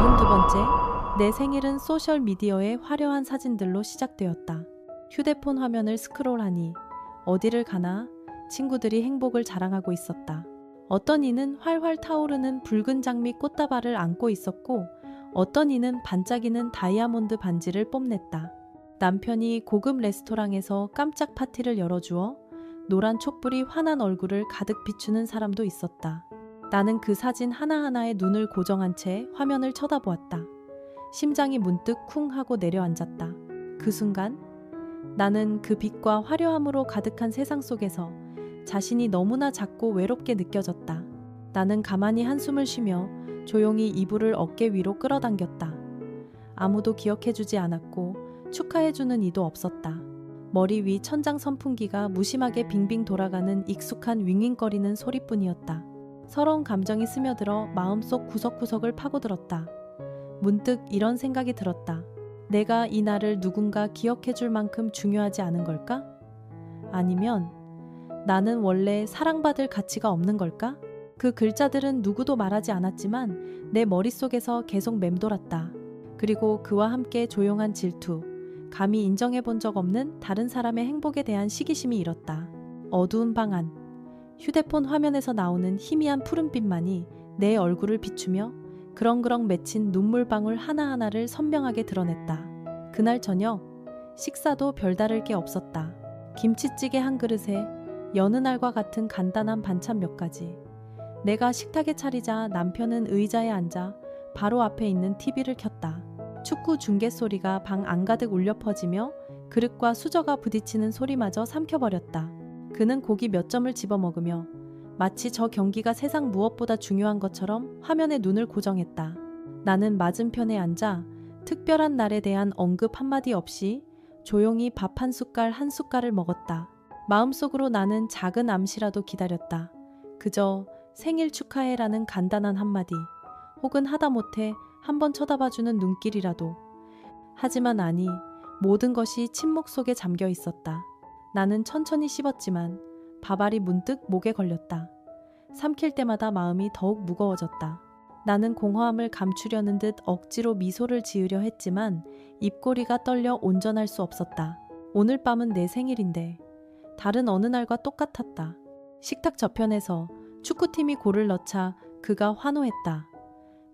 42번째, 내 생일은 소셜미디어의 화려한 사진들로 시작되었다. 휴대폰 화면을 스크롤하니 어디를 가나 친구들이 행복을 자랑하고 있었다. 어떤 이는 활활 타오르는 붉은 장미 꽃다발을 안고 있었고 어떤 이는 반짝이는 다이아몬드 반지를 뽐냈다. 남편이 고급 레스토랑에서 깜짝 파티를 열어주어 노란 촛불이 환한 얼굴을 가득 비추는 사람도 있었다. 나는 그 사진 하나하나에 눈을 고정한 채 화면을 쳐다보았다. 심장이 문득 쿵 하고 내려앉았다. 그 순간 나는 그 빛과 화려함으로 가득한 세상 속에서 자신이 너무나 작고 외롭게 느껴졌다. 나는 가만히 한숨을 쉬며 조용히 이불을 어깨 위로 끌어당겼다. 아무도 기억해주지 않았고 축하해주는 이도 없었다. 머리 위 천장 선풍기가 무심하게 빙빙 돌아가는 익숙한 윙윙거리는 소리뿐이었다. 서러운 감정이 스며들어 마음속 구석구석을 파고들었다. 문득 이런 생각이 들었다. 내가 이 날을 누군가 기억해줄 만큼 중요하지 않은 걸까? 아니면 나는 원래 사랑받을 가치가 없는 걸까? 그 글자들은 누구도 말하지 않았지만 내 머릿속에서 계속 맴돌았다. 그리고 그와 함께 조용한 질투, 감히 인정해 본 적 없는 다른 사람의 행복에 대한 시기심이 일었다. 어두운 방 안, 휴대폰 화면에서 나오는 희미한 푸른빛만이 내 얼굴을 비추며 그렁그렁 맺힌 눈물방울 하나하나를 선명하게 드러냈다. 그날 저녁, 식사도 별다를 게 없었다. 김치찌개 한 그릇에 여느 날과 같은 간단한 반찬 몇 가지. 내가 식탁에 차리자 남편은 의자에 앉아 바로 앞에 있는 TV를 켰다. 축구 중계 소리가 방 안가득 울려 퍼지며 그릇과 수저가 부딪히는 소리마저 삼켜버렸다. 그는 고기 몇 점을 집어먹으며 마치 저 경기가 세상 무엇보다 중요한 것처럼 화면에 눈을 고정했다. 나는 맞은편에 앉아 특별한 날에 대한 언급 한마디 없이 조용히 밥 한 숟갈 한 숟갈을 먹었다. 마음속으로 나는 작은 암시라도 기다렸다. 그저 생일 축하해라는 간단한 한마디, 혹은 하다못해 한번 쳐다봐주는 눈길이라도. 하지만 아니, 모든 것이 침묵 속에 잠겨 있었다. 나는 천천히 씹었지만 밥알이 문득 목에 걸렸다. 삼킬 때마다 마음이 더욱 무거워졌다. 나는 공허함을 감추려는 듯 억지로 미소를 지으려 했지만 입꼬리가 떨려 온전할 수 없었다. 오늘 밤은 내 생일인데 다른 어느 날과 똑같았다. 식탁 저편에서 축구팀이 골을 넣자 그가 환호했다.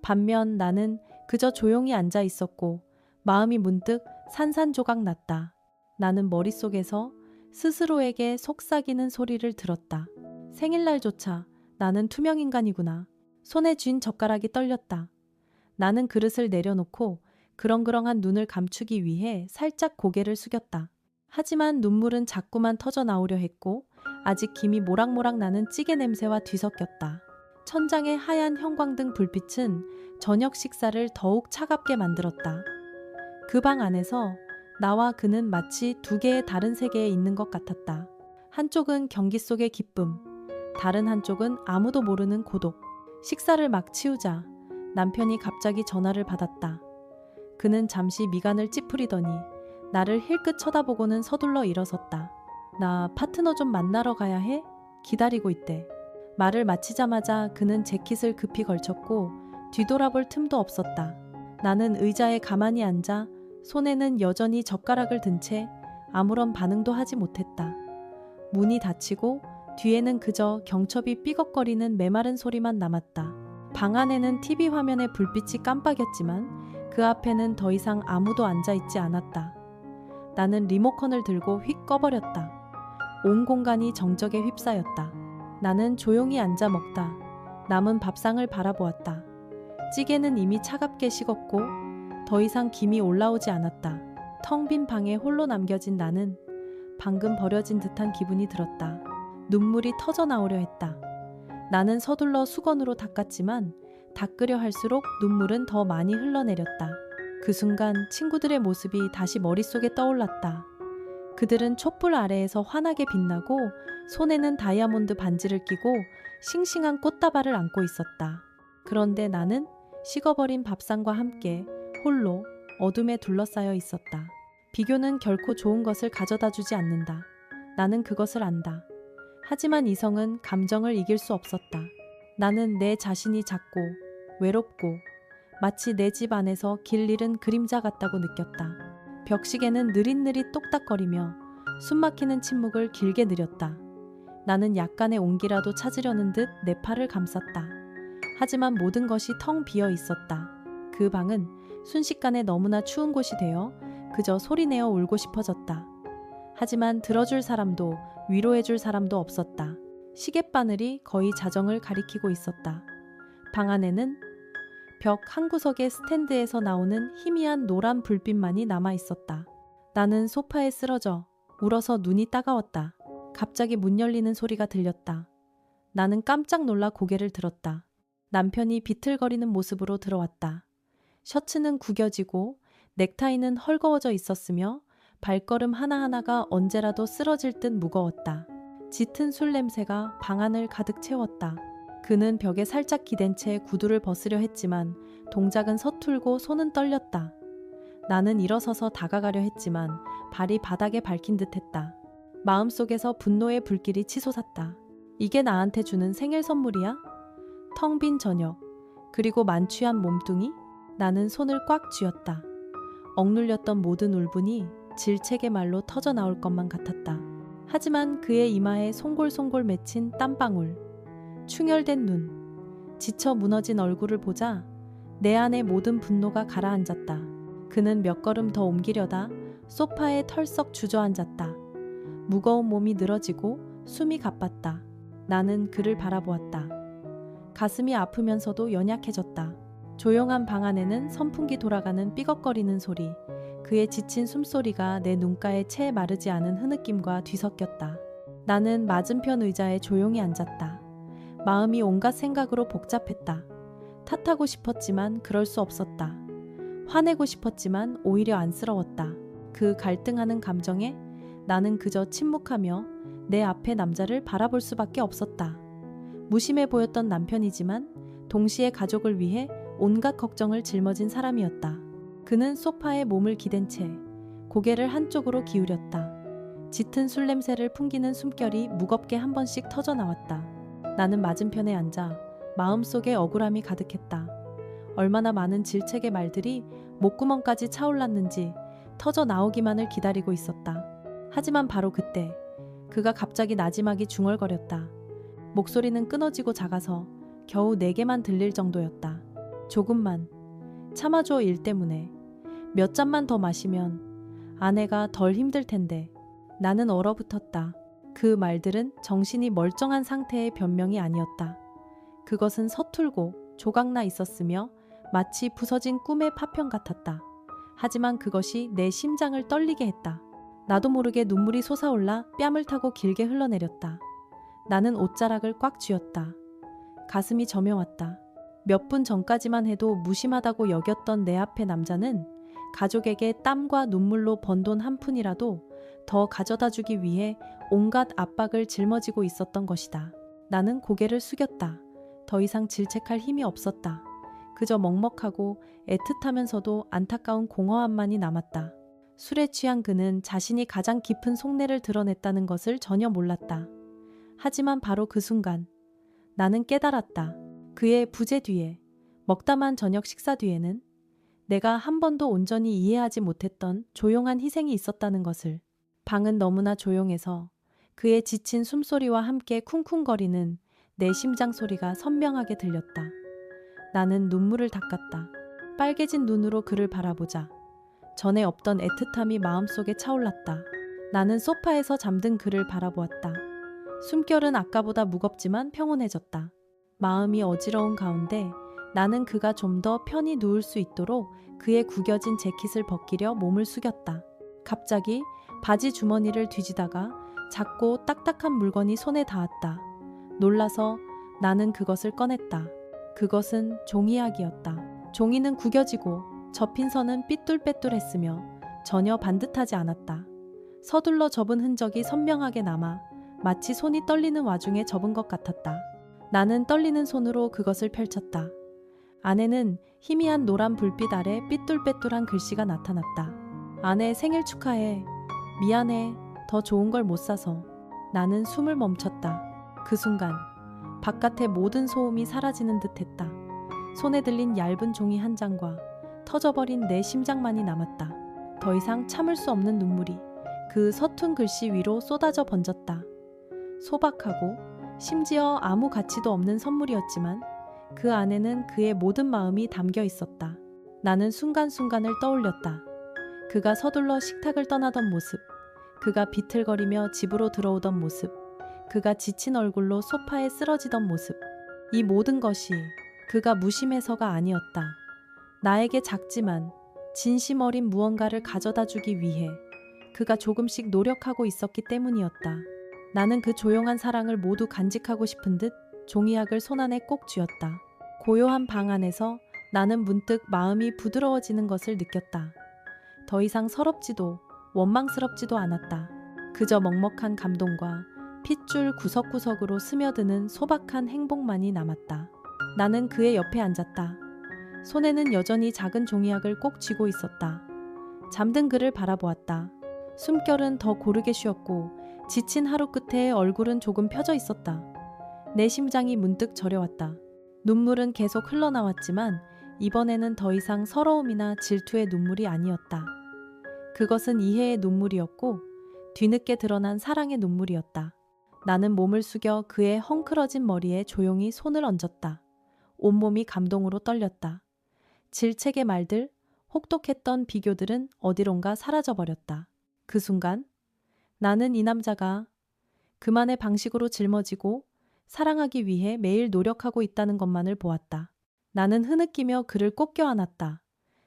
반면 나는 그저 조용히 앉아 있었고 마음이 문득 산산조각 났다. 나는 머릿속에서 스스로에게 속삭이는 소리를 들었다. 생일날조차 나는 투명인간이구나. 손에 쥔 젓가락이 떨렸다. 나는 그릇을 내려놓고 그렁그렁한 눈을 감추기 위해 살짝 고개를 숙였다. 하지만 눈물은 자꾸만 터져 나오려 했고 아직 김이 모락모락 나는 찌개 냄새와 뒤섞였다. 천장의 하얀 형광등 불빛은 저녁 식사를 더욱 차갑게 만들었다. 그 방 안에서 나와 그는 마치 두 개의 다른 세계에 있는 것 같았다. 한쪽은 경기 속의 기쁨, 다른 한쪽은 아무도 모르는 고독. 식사를 막 치우자 남편이 갑자기 전화를 받았다. 그는 잠시 미간을 찌푸리더니 나를 힐끗 쳐다보고는 서둘러 일어섰다. 나 파트너 좀 만나러 가야 해? 기다리고 있대. 말을 마치자마자 그는 재킷을 급히 걸쳤고 뒤돌아볼 틈도 없었다. 나는 의자에 가만히 앉아 손에는 여전히 젓가락을 든 채 아무런 반응도 하지 못했다. 문이 닫히고 뒤에는 그저 경첩이 삐걱거리는 메마른 소리만 남았다. 방 안에는 TV 화면의 불빛이 깜빡였지만 그 앞에는 더 이상 아무도 앉아있지 않았다. 나는 리모컨을 들고 휙 꺼버렸다. 온 공간이 정적에 휩싸였다. 나는 조용히 앉아 먹다 남은 밥상을 바라보았다. 찌개는 이미 차갑게 식었고 더 이상 김이 올라오지 않았다. 텅 빈 방에 홀로 남겨진 나는 방금 버려진 듯한 기분이 들었다. 눈물이 터져 나오려 했다. 나는 서둘러 수건으로 닦았지만 닦으려 할수록 눈물은 더 많이 흘러내렸다. 그 순간 친구들의 모습이 다시 머릿속에 떠올랐다. 그들은 촛불 아래에서 환하게 빛나고 손에는 다이아몬드 반지를 끼고 싱싱한 꽃다발을 안고 있었다. 그런데 나는 식어버린 밥상과 함께 홀로 어둠에 둘러싸여 있었다. 비교는 결코 좋은 것을 가져다 주지 않는다. 나는 그것을 안다. 하지만 이성은 감정을 이길 수 없었다. 나는 내 자신이 작고 외롭고 마치 내 집 안에서 길 잃은 그림자 같다고 느꼈다. 벽시계는 느릿느릿 똑딱거리며 숨막히는 침묵을 길게 느렸다. 나는 약간의 온기라도 찾으려는 듯 내 팔을 감쌌다. 하지만 모든 것이 텅 비어 있었다. 그 방은 순식간에 너무나 추운 곳이 되어 그저 소리내어 울고 싶어졌다. 하지만 들어줄 사람도 위로해줄 사람도 없었다. 시계바늘이 거의 자정을 가리키고 있었다. 방 안에는 벽 한 구석의 스탠드에서 나오는 희미한 노란 불빛만이 남아 있었다. 나는 소파에 쓰러져 울어서 눈이 따가웠다. 갑자기 문 열리는 소리가 들렸다. 나는 깜짝 놀라 고개를 들었다. 남편이 비틀거리는 모습으로 들어왔다. 셔츠는 구겨지고 넥타이는 헐거워져 있었으며 발걸음 하나하나가 언제라도 쓰러질 듯 무거웠다. 짙은 술 냄새가 방 안을 가득 채웠다. 그는 벽에 살짝 기댄 채 구두를 벗으려 했지만 동작은 서툴고 손은 떨렸다. 나는 일어서서 다가가려 했지만 발이 바닥에 밝힌 듯했다. 마음속에서 분노의 불길이 치솟았다. 이게 나한테 주는 생일 선물이야? 텅 빈 저녁, 그리고 만취한 몸뚱이? 나는 손을 꽉 쥐었다. 억눌렸던 모든 울분이 질책의 말로 터져나올 것만 같았다. 하지만 그의 이마에 송골송골 맺힌 땀방울, 충혈된 눈, 지쳐 무너진 얼굴을 보자 내 안의 모든 분노가 가라앉았다. 그는 몇 걸음 더 옮기려다 소파에 털썩 주저앉았다. 무거운 몸이 늘어지고 숨이 가빴다. 나는 그를 바라보았다. 가슴이 아프면서도 연약해졌다. 조용한 방 안에는 선풍기 돌아가는 삐걱거리는 소리, 그의 지친 숨소리가 내 눈가에 채 마르지 않은 흐느낌과 뒤섞였다. 나는 맞은편 의자에 조용히 앉았다. 마음이 온갖 생각으로 복잡했다. 탓하고 싶었지만 그럴 수 없었다. 화내고 싶었지만 오히려 안쓰러웠다. 그 갈등하는 감정에 나는 그저 침묵하며 내 앞의 남자를 바라볼 수밖에 없었다. 무심해 보였던 남편이지만 동시에 가족을 위해 온갖 걱정을 짊어진 사람이었다. 그는 소파에 몸을 기댄 채 고개를 한쪽으로 기울였다. 짙은 술 냄새를 풍기는 숨결이 무겁게 한 번씩 터져 나왔다. 나는 맞은편에 앉아 마음속에 억울함이 가득했다. 얼마나 많은 질책의 말들이 목구멍까지 차올랐는지 터져 나오기만을 기다리고 있었다. 하지만 바로 그때 그가 갑자기 나지막이 중얼거렸다. 목소리는 끊어지고 작아서 겨우 내게만 들릴 정도였다. 조금만 참아줘. 일 때문에 몇 잔만 더 마시면 아내가 덜 힘들 텐데. 나는 얼어붙었다. 그 말들은 정신이 멀쩡한 상태의 변명이 아니었다. 그것은 서툴고 조각나 있었으며 마치 부서진 꿈의 파편 같았다. 하지만 그것이 내 심장을 떨리게 했다. 나도 모르게 눈물이 솟아올라 뺨을 타고 길게 흘러내렸다. 나는 옷자락을 꽉 쥐었다. 가슴이 저며왔다. 몇 분 전까지만 해도 무심하다고 여겼던 내 앞의 남자는 가족에게 땀과 눈물로 번 돈 한 푼이라도 더 가져다 주기 위해 온갖 압박을 짊어지고 있었던 것이다. 나는 고개를 숙였다. 더 이상 질책할 힘이 없었다. 그저 먹먹하고 애틋하면서도 안타까운 공허함만이 남았다. 술에 취한 그는 자신이 가장 깊은 속내를 드러냈다는 것을 전혀 몰랐다. 하지만 바로 그 순간 나는 깨달았다. 그의 부재 뒤에, 먹다만 저녁 식사 뒤에는 내가 한 번도 온전히 이해하지 못했던 조용한 희생이 있었다는 것을. 방은 너무나 조용해서 그의 지친 숨소리와 함께 쿵쿵거리는 내 심장 소리가 선명하게 들렸다. 나는 눈물을 닦았다. 빨개진 눈으로 그를 바라보자 전에 없던 애틋함이 마음속에 차올랐다. 나는 소파에서 잠든 그를 바라보았다. 숨결은 아까보다 무겁지만 평온해졌다. 마음이 어지러운 가운데 나는 그가 좀 더 편히 누울 수 있도록 그의 구겨진 재킷을 벗기려 몸을 숙였다. 갑자기 바지 주머니를 뒤지다가 작고 딱딱한 물건이 손에 닿았다. 놀라서 나는 그것을 꺼냈다. 그것은 종이약이었다. 종이는 구겨지고 접힌 선은 삐뚤빼뚤했으며 전혀 반듯하지 않았다. 서둘러 접은 흔적이 선명하게 남아 마치 손이 떨리는 와중에 접은 것 같았다. 나는 떨리는 손으로 그것을 펼쳤다. 안에는 희미한 노란 불빛 아래 삐뚤빼뚤한 글씨가 나타났다. 아내 생일 축하해. 미안해. 더 좋은 걸 못 사서. 나는 숨을 멈췄다. 그 순간 바깥의 모든 소음이 사라지는 듯했다. 손에 들린 얇은 종이 한 장과 터져버린 내 심장만이 남았다. 더 이상 참을 수 없는 눈물이 그 서툰 글씨 위로 쏟아져 번졌다. 소박하고 심지어 아무 가치도 없는 선물이었지만 그 안에는 그의 모든 마음이 담겨 있었다. 나는 순간순간을 떠올렸다. 그가 서둘러 식탁을 떠나던 모습, 그가 비틀거리며 집으로 들어오던 모습, 그가 지친 얼굴로 소파에 쓰러지던 모습. 이 모든 것이 그가 무심해서가 아니었다. 나에게 작지만 진심 어린 무언가를 가져다 주기 위해 그가 조금씩 노력하고 있었기 때문이었다. 나는 그 조용한 사랑을 모두 간직하고 싶은 듯 종이약을 손안에 꼭 쥐었다. 고요한 방 안에서 나는 문득 마음이 부드러워지는 것을 느꼈다. 더 이상 서럽지도 원망스럽지도 않았다. 그저 먹먹한 감동과 핏줄 구석구석으로 스며드는 소박한 행복만이 남았다. 나는 그의 옆에 앉았다. 손에는 여전히 작은 종이약을 꼭 쥐고 있었다. 잠든 그를 바라보았다. 숨결은 더 고르게 쉬었고 지친 하루 끝에 얼굴은 조금 펴져 있었다. 내 심장이 문득 저려왔다. 눈물은 계속 흘러나왔지만 이번에는 더 이상 서러움이나 질투의 눈물이 아니었다. 그것은 이해의 눈물이었고 뒤늦게 드러난 사랑의 눈물이었다. 나는 몸을 숙여 그의 헝클어진 머리에 조용히 손을 얹었다. 온몸이 감동으로 떨렸다. 질책의 말들, 혹독했던 비교들은 어디론가 사라져버렸다. 그 순간 나는 이 남자가 그만의 방식으로 짊어지고 사랑하기 위해 매일 노력하고 있다는 것만을 보았다. 나는 흐느끼며 그를 꼭 껴안았다.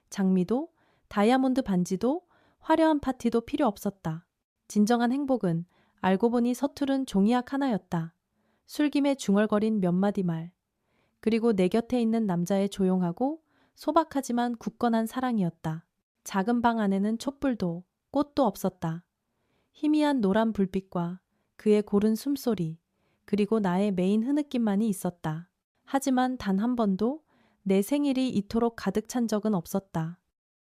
장미도 다이아몬드 반지도 화려한 파티도 필요 없었다. 진정한 행복은 알고 보니 서투른 종이약 하나였다. 술김에 중얼거린 몇 마디 말. 그리고 내 곁에 있는 남자의 조용하고 소박하지만 굳건한 사랑이었다. 작은 방 안에는 촛불도 꽃도 없었다. 희미한 노란 불빛과 그의 고른 숨소리, 그리고 나의 메인 흐느낌만이 있었다. 하지만 단 한 번도 내 생일이 이토록 가득 찬 적은 없었다.